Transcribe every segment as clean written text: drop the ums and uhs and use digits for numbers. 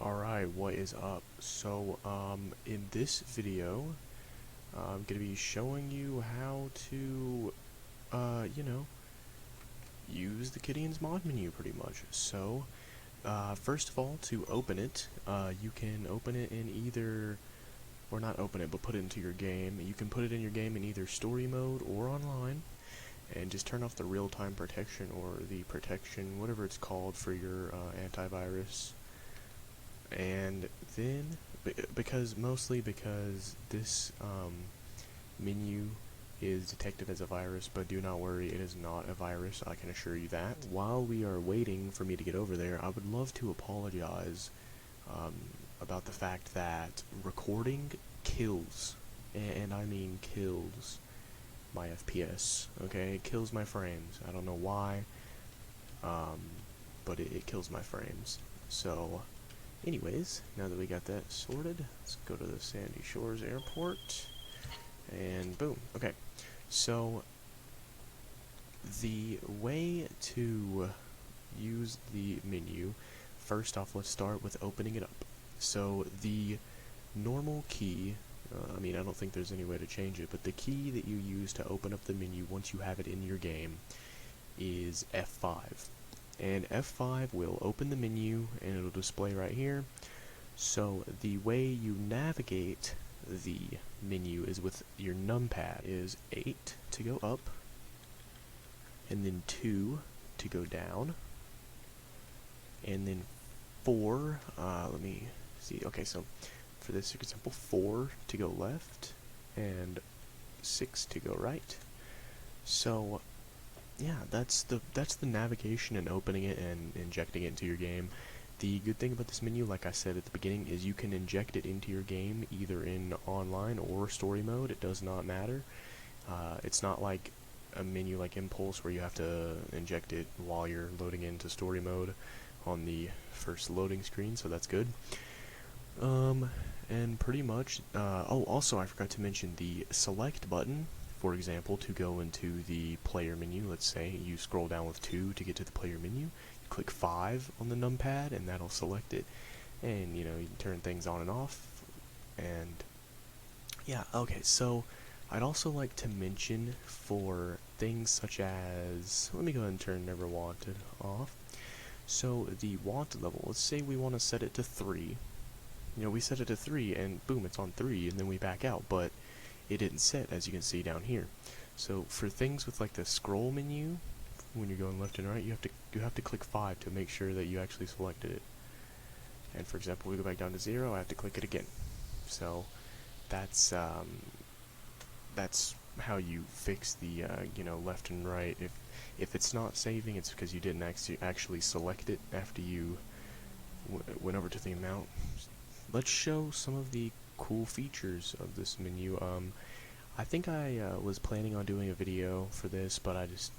Alright, what is up? So, in this video, I'm gonna be showing you how to, use the kiddions mod menu pretty much. So, first of all, to open it, you can open it in either, or not open it, but put it into your game. You can put it in your game in either story mode or online, and just turn off the real-time protection or the protection, whatever it's called, for your antivirus. And then, mostly because this menu is detected as a virus, but do not worry, it is not a virus, I can assure you that. While we are waiting for me to get over there, I would love to apologize about the fact that recording kills, and I mean kills, my FPS, okay? It kills my frames. I don't know why, but it kills my frames. So, anyways, now that we got that sorted, let's go to the Sandy Shores Airport, and boom. Okay, so the way to use the menu, first off, let's start with opening it up. So the normal key, I don't think there's any way to change it, but the key that you use to open up the menu once you have it in your game is F5. And F5 will open the menu and it'll display right here. So the way you navigate the menu is with your numpad is 8 to go up, and then 2 to go down, and then 4, let me see, okay, so for this example, 4 to go left, and 6 to go right. So yeah, that's the navigation and opening it and injecting it into your game. The good thing about this menu, like I said at the beginning, is you can inject it into your game either in online or story mode. It does not matter. It's not like a menu like Impulse where you have to inject it while you're loading into story mode on the first loading screen, so that's good. And pretty much, oh, also I forgot to mention the select button. For example, to go into the player menu, let's say you scroll down with 2 to get to the player menu, you click 5 on the numpad and that'll select it, and you can turn things on and off. And yeah, okay, so I'd also like to mention for things such as, let me go ahead and turn Never Wanted off. So the wanted level, let's say we want to set it to 3. We set it to 3 and boom, it's on 3, and then we back out, but it didn't set, as you can see down here. So for things with like the scroll menu, when you're going left and right, you have to click 5 to make sure that you actually selected it. And for example, we go back down to 0, I have to click it again. So that's how you fix the left and right. If it's not saving, it's because you didn't actually select it after you went over to the amount. Let's show some of the cool features of this menu. I think I was planning on doing a video for this, but I just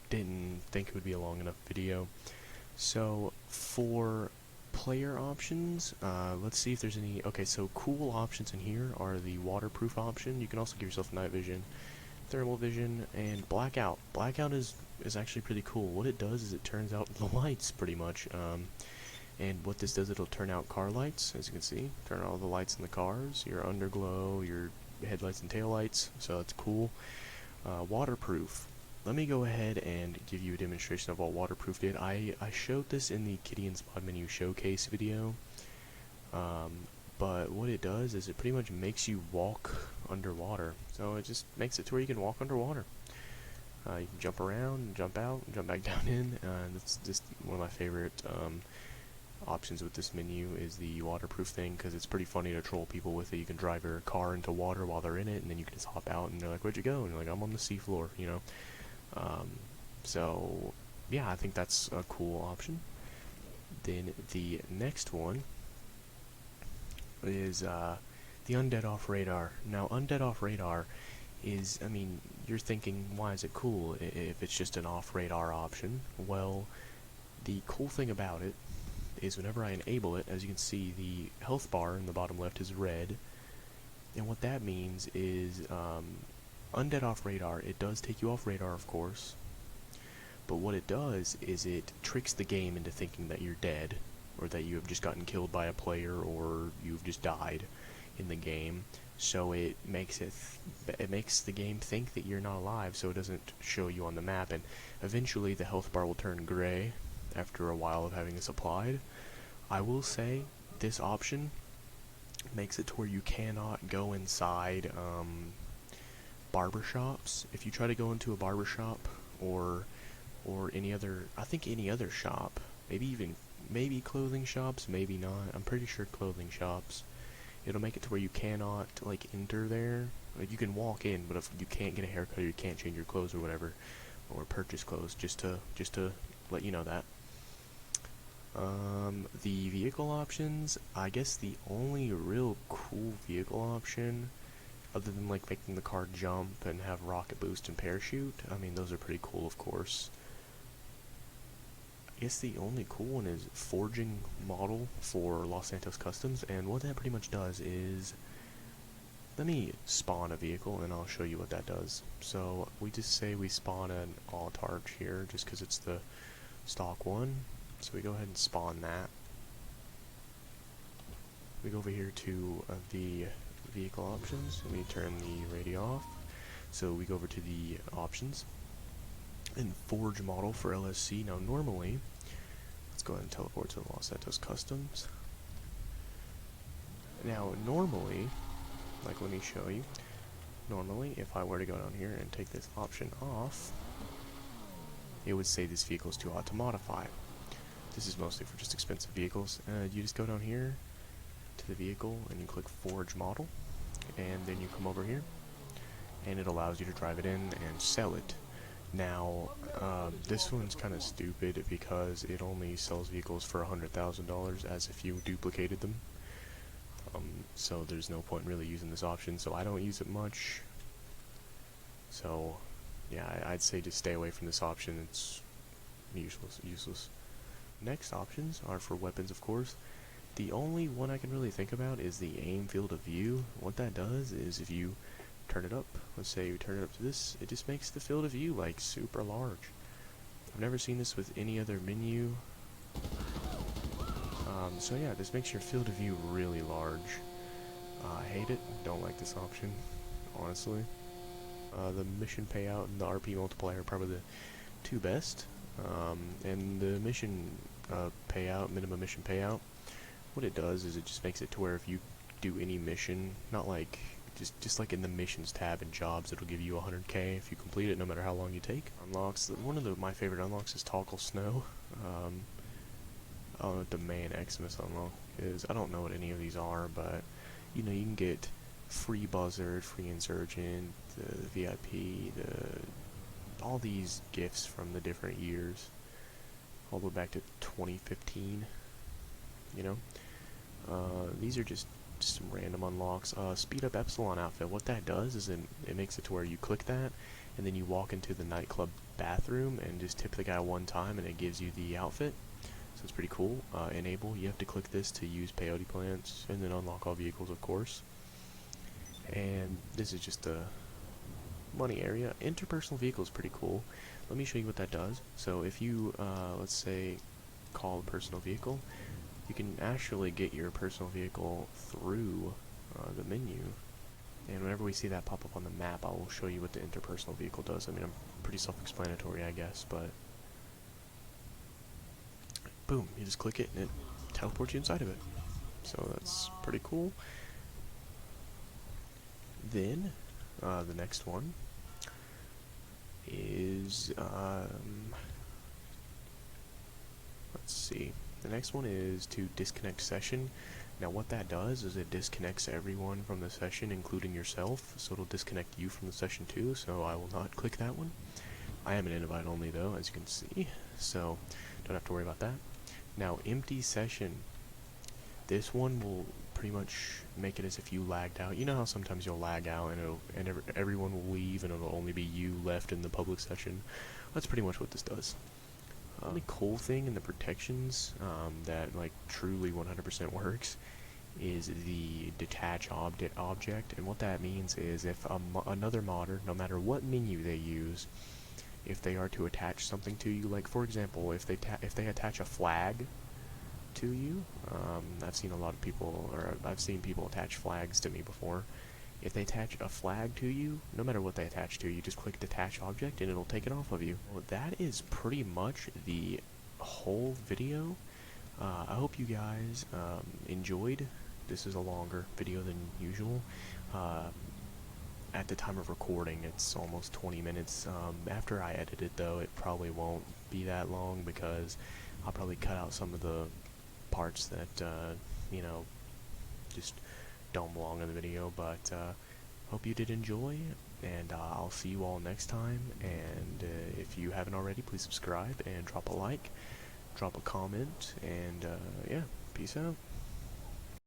didn't think it would be a long enough video. So for player options, let's see if there's any. Okay, so cool options in here are the waterproof option. You can also give yourself night vision, thermal vision, and blackout. Blackout is actually pretty cool. What it does is it turns out the lights pretty much. And what this does, it'll turn out car lights, as you can see. Turn all the lights in the cars, your underglow, your headlights and taillights, so that's cool. Waterproof. Let me go ahead and give you a demonstration of what waterproof did. I showed this in the kiddions mod menu showcase video, but what it does is it pretty much makes you walk underwater. So it just makes it to where you can walk underwater. You can jump around, jump out, jump back down in. That's just one of my favorite options with this menu is the waterproof thing, because it's pretty funny to troll people with it. You can drive your car into water while they're in it, and then you can just hop out and they're like, where'd you go? And you're like, I'm on the seafloor, so yeah, I think that's a cool option. Then the next one is the Undead Off Radar. Now Undead Off Radar is, you're thinking, why is it cool if it's just an off radar option? Well, the cool thing about it is whenever I enable it, as you can see, the health bar in the bottom left is red, and what that means is Undead Off Radar, it does take you off radar, of course, but what it does is it tricks the game into thinking that you're dead, or that you have just gotten killed by a player, or you've just died in the game. So it makes the game think that you're not alive, so it doesn't show you on the map, and eventually the health bar will turn gray after a while of having this applied. I will say this option makes it to where you cannot go inside barbershops. If you try to go into a barbershop or any other, I think any other shop, maybe clothing shops, maybe not. I'm pretty sure clothing shops. It'll make it to where you cannot like enter there. Like, you can walk in, but if you can't get a haircut or you can't change your clothes or whatever, or purchase clothes, just to let you know that. The vehicle options, I guess the only real cool vehicle option, other than like making the car jump and have rocket boost and parachute, I mean those are pretty cool, of course. I guess the only cool one is forging model for Los Santos Customs, and what that pretty much does is, let me spawn a vehicle and I'll show you what that does. So we just say we spawn an Autarch here just because it's the stock one. So we go ahead and spawn that. We go over here to the vehicle options and we turn the radio off. So we go over to the options and forge model for LSC. Now normally, let's go ahead and teleport to the Los Santos Customs. Now normally, like let me show you, normally if I were to go down here and take this option off, it would say this vehicle is too hot to modify. This is mostly for just expensive vehicles. You just go down here to the vehicle and you click Forge Model, and then you come over here, and it allows you to drive it in and sell it. Now, this one's kind of stupid because it only sells vehicles for $100,000 as if you duplicated them. So there's no point really using this option, so I don't use it much. So, yeah, I'd say just stay away from this option. It's useless. Next options are for weapons, of course. The only one I can really think about is the aim field of view. What that does is if you turn it up, let's say you turn it up to this, it just makes the field of view like super large. I've never seen this with any other menu. So yeah, this makes your field of view really large. I hate it, don't like this option, honestly. The mission payout and the RP multiplier are probably the two best. And the mission payout, minimum mission payout, what it does is it just makes it to where if you do any mission, not like just like in the missions tab and jobs, it'll give you 100k if you complete it, no matter how long you take. Unlocks, one of my favorite unlocks is Toggle Snow. I don't know what the main Xmas unlock is. I don't know what any of these are, but you know, you can get free Buzzard, free Insurgent, the VIP, all these gifts from the different years, all the way back to 2015, you know. These are just some random unlocks. Speed up Epsilon outfit, what that does is it makes it to where you click that, and then you walk into the nightclub bathroom and just tip the guy one time, and it gives you the outfit. So it's pretty cool. Enable, you have to click this to use peyote plants, and then unlock all vehicles, of course. And this is just a money area. Interpersonal Vehicle is pretty cool. Let me show you what that does. So if you, let's say, call a personal vehicle, you can actually get your personal vehicle through the menu. And whenever we see that pop up on the map, I will show you what the interpersonal vehicle does. I mean, I'm pretty self-explanatory, I guess, but boom, you just click it and it teleports you inside of it. So that's pretty cool. Then, the next one is, let's see, the next one is to disconnect session. Now what that does is it disconnects everyone from the session, including yourself, so it'll disconnect you from the session too, so I will not click that one. I am an invite only though, as you can see, so don't have to worry about that. Now, empty session, this one will pretty much make it as if you lagged out. You know how sometimes you'll lag out and everyone will leave and it'll only be you left in the public session? That's pretty much what this does. The only cool thing in the protections that like truly 100% works is the detach object, and what that means is if another modder, no matter what menu they use, if they are to attach something to you, like for example, if they attach a flag to you. I've seen a lot of people, or I've seen people attach flags to me before. If they attach a flag to you, no matter what they attach to, you just click detach object and it'll take it off of you. Well, that is pretty much the whole video. I hope you guys enjoyed. This is a longer video than usual. At the time of recording, it's almost 20 minutes. After I edit it, though, it probably won't be that long because I'll probably cut out some of the parts that, you know, just don't belong in the video. But hope you did enjoy, and I'll see you all next time. And if you haven't already, please subscribe and drop a like, drop a comment, and yeah, peace out.